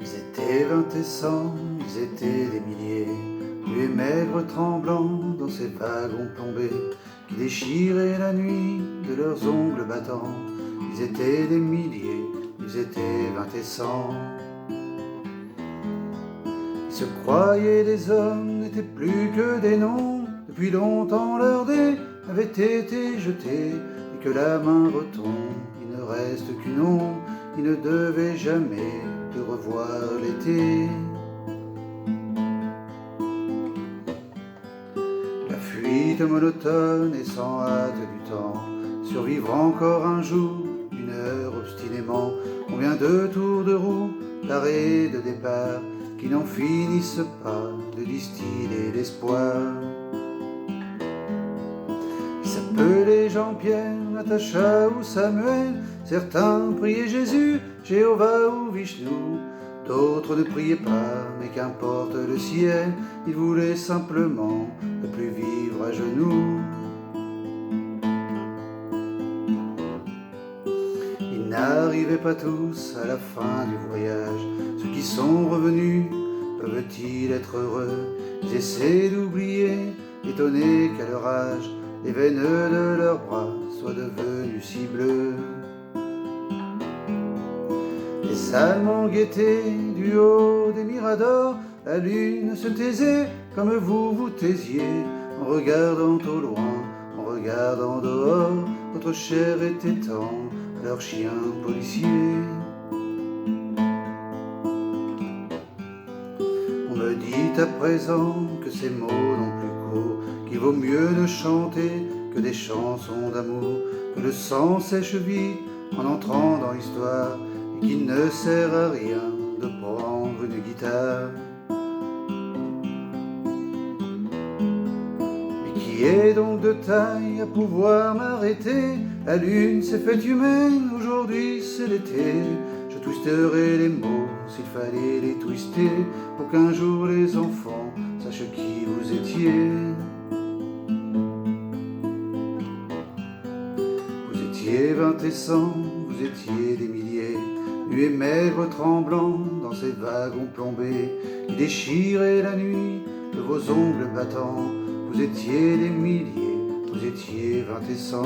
Ils étaient 20 et 100, ils étaient des milliers, nus et maigres tremblants dans ces wagons plombés qui déchiraient la nuit de leurs ongles battants. Ils étaient des milliers, ils étaient 20 et 100. Ils se croyaient des hommes, n'étaient plus que des noms. Depuis longtemps leur dé avait été jeté et que la main retombe. Il ne reste qu'une ombre, ils ne devaient jamais te revoir l'été. La fuite monotone et sans hâte du temps, survivre encore un jour, une heure obstinément. Combien de tours de roue, d'arrêt de départ, qui n'en finissent pas de distiller l'espoir. Ils s'appelaient Jean-Pierre, Natacha ou Samuel. Certains priaient Jésus, Jéhovah ou Vishnu. D'autres ne priaient pas, mais qu'importe le ciel, ils voulaient simplement ne plus vivre à genoux. Ils n'arrivaient pas tous à la fin du voyage. Ceux qui sont revenus, peuvent-ils être heureux? Ils essaient d'oublier, étonnés qu'à leur âge, les veines de leurs bras soient devenues si bleues. Les Allemands guettaient du haut des miradors, la lune se taisait comme vous vous taisiez, en regardant au loin, en regardant dehors, votre chair était tendre à leurs chiens policiers. On me dit à présent que ces mots n'ont plus cours, qu'il vaut mieux ne chanter que des chansons d'amour, que le sang sèche vite en entrant dans l'histoire, et qu'il ne sert à rien de prendre une guitare. Mais qui est donc de taille à pouvoir m'arrêter? La lune s'est faite humaine, aujourd'hui c'est l'été. Je twisterai les mots s'il fallait les twister, pour qu'un jour les enfants sachent qui vous étiez. Vous étiez 20 et 100, vous étiez des milliers, nus et maigres tremblants dans ces wagons plombés qui déchiraient la nuit de vos ongles battants. Vous étiez des milliers, vous étiez 20 et 100.